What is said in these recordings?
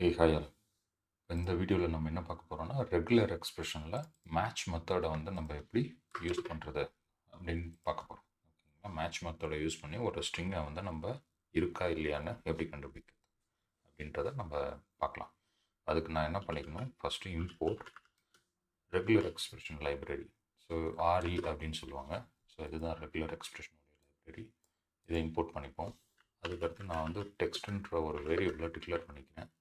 Hi all. இந்த வீடியோவில் நம்ம என்ன பார்க்க போகிறோம்னா ரெகுலர் எக்ஸ்பிரஷனில் மேட்ச் மெத்தடை வந்து நம்ம எப்படி யூஸ் பண்ணுறது அப்படின்னு பார்க்க போகிறோம். ஓகேங்களா, மேட்ச் மெத்தடை யூஸ் பண்ணி ஒரு ஸ்ட்ரிங்கை வந்து நம்ம இருக்கா இல்லையான்னு எப்படி கண்டுபிடிக்கிறது அப்படின்றத நம்ம பார்க்கலாம். அதுக்கு நான் என்ன பண்ணிக்கணும், first import regular expression library. So RE அப்படின்னு சொல்லுவாங்க. ஸோ இதுதான் ரெகுலர் எக்ஸ்பிரஷனுடைய லைப்ரரி. இதை இம்போர்ட் பண்ணிப்போம். அதுக்கடுத்து நான் வந்து டெக்ஸ்ட்ன்ற ஒரு வேரியபிளை டிக்ளேர் பண்ணிக்கிறேன்.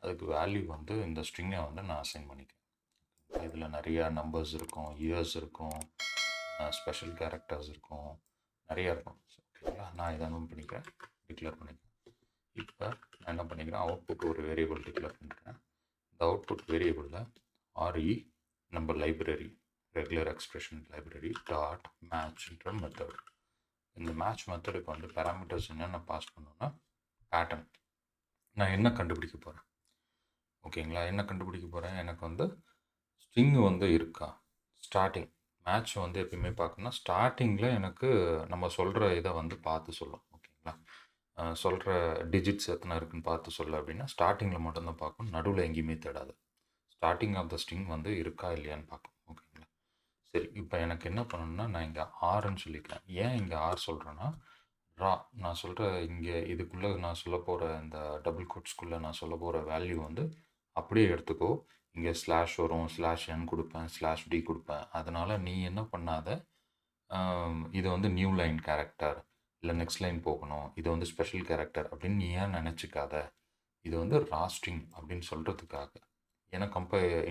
அதுக்கு வேல்யூ வந்து இந்த ஸ்ட்ரிங்கை வந்து நான் அசைன் பண்ணிக்கிறேன். இதில் நிறையா நம்பர்ஸ் இருக்கும், இயர்ஸ் இருக்கும், ஸ்பெஷல் கேரக்டர்ஸ் இருக்கும், நிறையா இருக்கும். ஓகேங்களா, நான் இதை என்ன பண்ணிக்கிறேன், டிக்ளேர் பண்ணிக்கிறேன். இப்போ நான் என்ன பண்ணிக்கிறேன், அவுட்புட் ஒரு வேரியபிள் டிக்ளேர் பண்ணுறேன். இந்த அவுட்புட் வேரியபிளில் ஆர்இ நம்ம library regular expression library dot மேட்ச்ன்ற மெத்தட். இந்த மேட்ச் மெத்தடுக்கு வந்து பேராமீட்டர்ஸ் என்னென்ன பாஸ் பண்ணோன்னா பேட்டர்ன். நான் என்ன கண்டுபிடிக்க போகிறேன், ஓகேங்களா, என்ன கண்டுபிடிக்க போகிறேன், எனக்கு வந்து ஸ்ட்ரிங் வந்து இருக்கா, ஸ்டார்டிங் மேட்ச் வந்து எப்பயுமே பார்க்கணும்னா ஸ்டார்டிங்கில் எனக்கு நம்ம சொல்கிற இதை வந்து பார்த்து சொல்லும். ஓகேங்களா, சொல்கிற டிஜிட்ஸ் எத்தனை இருக்குன்னு பார்த்து சொல்ல அப்படின்னா ஸ்டார்டிங்கில் மட்டும்தான் பார்க்கணும், நடுவில் எங்கேயுமே தேடாது. ஸ்டார்டிங் ஆஃப் த ஸ்ட்ரிங் வந்து இருக்கா இல்லையான்னு பார்க்கணும். ஓகேங்களா, சரி, இப்போ எனக்கு என்ன பண்ணணும்னா நான் இங்கே ஆர்ன்னு சொல்லிக்கிறேன். ஏன் இங்கே ஆர் சொல்கிறேன்னா, ரா நான் சொல்கிற இங்கே இதுக்குள்ளே நான் சொல்ல போகிற இந்த டபுள் கோட்ஸ்குள்ளே நான் சொல்ல போகிற வேல்யூ வந்து அப்படியே எடுத்துக்கோ. இங்கே ஸ்லாஷ் வரும், ஸ்லாஷ் என் கொடுப்பேன், ஸ்லாஷ் டி கொடுப்பேன். அதனால் நீ என்ன பண்ணாத, இது வந்து நியூ லைன் கேரக்டர் இல்லை நெக்ஸ்ட் லைன் போகணும், இது வந்து ஸ்பெஷல் கேரக்டர் அப்படின்னு நீ ஏன் நினச்சிக்காத. இது வந்து ராஸ்டிங் அப்படின்னு சொல்கிறதுக்காக, ஏன்னா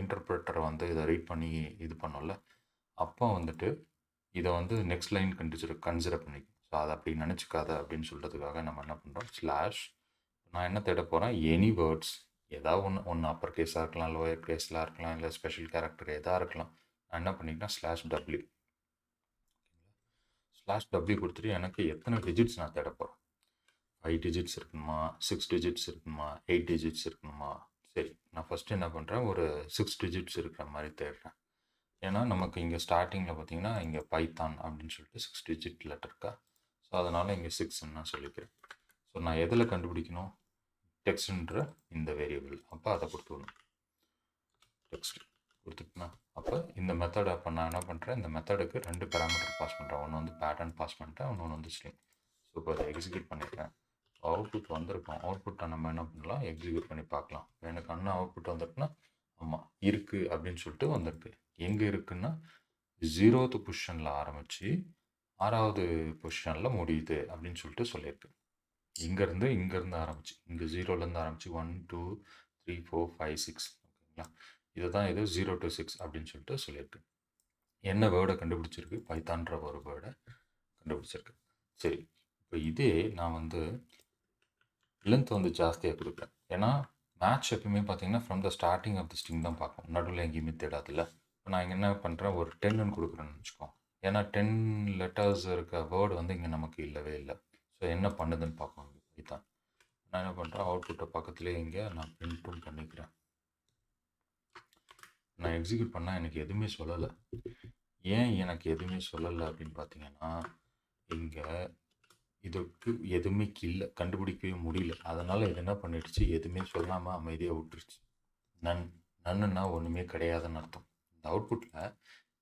இன்டர்பிரட்டரை வந்து இதை ரீட் பண்ணி இது பண்ணோம்ல, அப்போ வந்துட்டு இதை வந்து நெக்ஸ்ட் லைன் கன்சிடர் பண்ணிக்கும். ஸோ அதை அப்படி நினச்சிக்காத அப்படின்னு சொல்கிறதுக்காக நம்ம என்ன பண்ணுறோம், ஸ்லாஷ் நான் என்ன தேட போகிறேன், எனி வேர்ட்ஸ் ஏதாவது ஒன்று அப்பர் கேஸாக இருக்கலாம், லோயர் கேஸில் இருக்கலாம், இல்லை ஸ்பெஷல் கேரக்டர் எதாக இருக்கலாம். நான் என்ன பண்ணிக்கிறேன், ஸ்லாஷ் டபிள்யூ. ஸ்லாஷ் டபிள்யூ கொடுத்துட்டு எனக்கு எத்தனை டிஜிட்ஸ் நான் தேட போகிறேன், 5 டிஜிட்ஸ் இருக்கணுமா, 6 டிஜிட்ஸ் இருக்கணுமா, 8 டிஜிட்ஸ் இருக்கணுமா. சரி, நான் ஃபஸ்ட்டு என்ன பண்ணுறேன், ஒரு 6 டிஜிட்ஸ் இருக்கிற மாதிரி தேடுறேன். ஏன்னா நமக்கு இங்கே ஸ்டார்டிங்கில் பார்த்தீங்கன்னா இங்கே பைத்தான் அப்படின்னு சொல்லிட்டு 6 டிஜிட் லெட்டர் இருக்கா. ஸோ அதனால் இங்கே 6ன்னு நான் சொல்லிக்கிறேன். ஸோ நான் எதில் கண்டுபிடிக்கணும், டெக்ஸ்ட்ன்ற இந்த வேரியபிள். அப்போ அதை கொடுத்துடணும், டெக்ஸ்ட் கொடுத்துட்டுனா அப்போ இந்த மெத்தட். அப்போ நான் என்ன பண்ணுறேன், இந்த மெத்தடுக்கு 2 பேராமீட்டர் பாஸ் பண்ணுறேன். ஒன்று வந்து பேட்டர்ன் பாஸ் பண்ணிட்டேன், இன்னொன்று வந்து ஸ்ட்ரிங். ஸோ இப்போ அதை எக்ஸிக்யூட் பண்ணிக்கிறேன். அவுட்புட் வந்திருக்கோம். அவுட்புட்டை நம்ம என்ன பண்ணலாம், எக்ஸிக்யூட் பண்ணி பார்க்கலாம். எனக்கு அண்ணன் அவுட்புட் வந்திருக்குன்னா ஆமாம் இருக்குது அப்படின்னு சொல்லிட்டு வந்திருக்கு. எங்கே இருக்குன்னா 0th பொசிஷனில் ஆரம்பித்து 6வது பொசிஷனில் முடியுது அப்படின்னு சொல்லிட்டு சொல்லியிருக்கு. இங்கேருந்து ஆரம்பிச்சு இங்கே 0லேருந்து ஆரம்பித்து 1 2 3 4 5 6. ஓகேங்களா, இதுதான் இது 0 to 6 அப்படின்னு சொல்லிட்டு சொல்லியிருக்கு. என்ன வேர்டை கண்டுபிடிச்சிருக்கு, பைத்தான்ற ஒரு வேர்டை கண்டுபிடிச்சிருக்கு. சரி, இப்போ இதே நான் வந்து லென்த் வந்து ஜாஸ்தியாக கொடுக்குறேன். ஏன்னா மேட்ச் எப்பயுமே பார்த்தீங்கன்னா from the starting of the string தான் பார்க்கும், நடுவில் எங்கேயுமே தேடாதில்ல. இப்போ நான் இங்கே என்ன பண்ணுறேன், ஒரு 10ன்னு கொடுக்குறேன்னு வச்சுக்கோங்க. ஏன்னா 10 லெட்டர்ஸ் இருக்க வேர்டு வந்து இங்கே நமக்கு இல்லவே இல்லை. ஸோ என்ன பண்ணுதுன்னு பார்ப்போம். இதுதான் நான் என்ன பண்ணுறேன், அவுட்புட்டை பக்கத்துலேயே இங்கே நான் பிரிண்ட்டும் பண்ணிக்கிறேன். நான் எக்ஸிக்யூட் பண்ணால் எனக்கு எதுவுமே சொல்லலை. ஏன் எனக்கு எதுவுமே சொல்லலை அப்படின்னு பார்த்தீங்கன்னா, இங்கே இதுக்கு எதுவுமே இல்லை, கண்டுபிடிக்கவே முடியல. அதனால் இது என்ன பண்ணிடுச்சு, எதுவுமே சொல்லாமல் அமைதியாக விட்டுருச்சு. நன்னுன்னா ஒன்றுமே கிடையாதுன்னு அர்த்தம். இந்த அவுட்புட்டில்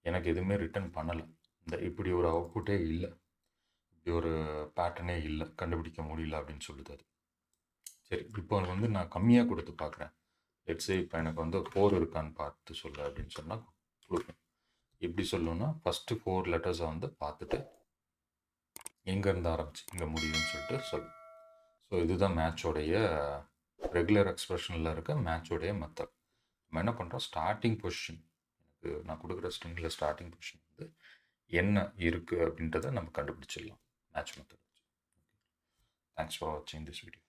எனக்கு எதுவுமே ரிட்டர்ன் பண்ணலை. இப்படி ஒரு அவுட்புட்டே இல்லை, இப்படி ஒரு பேட்டர்னே இல்லை, கண்டுபிடிக்க முடியல அப்படின்னு சொல்லுது அது. சரி, இப்போ வந்து நான் கம்மியாக கொடுத்து பார்க்குறேன். லெட்ஸே இப்போ எனக்கு வந்து 4 இருக்கான்னு பார்த்து சொல்லு அப்படின்னு சொன்னால் கொடுப்பேன். எப்படி சொல்லணும்னா ஃபஸ்ட்டு 4 லெட்டர்ஸை வந்து பார்த்துட்டு எங்கேருந்து ஆரம்பிச்சு இங்கே முடியும்னு சொல்லிட்டு சொல்லும். ஸோ இதுதான் மேட்சோடைய ரெகுலர் எக்ஸ்பிரஷனில் இருக்க மேட்சோடைய மெத்தட். நம்ம என்ன பண்ணுறோம், ஸ்டார்டிங் பொசிஷன், எனக்கு நான் கொடுக்குற ஸ்ட்ரிங்கில் ஸ்டார்டிங் பொசிஷன் வந்து என்ன இருக்குது அப்படின்றத நம்ம கண்டுபிடிச்சிடலாம் மேட்ச் மெத்தட். தேங்க்ஸ் ஃபார் வாட்சிங் திஸ் வீடியோ.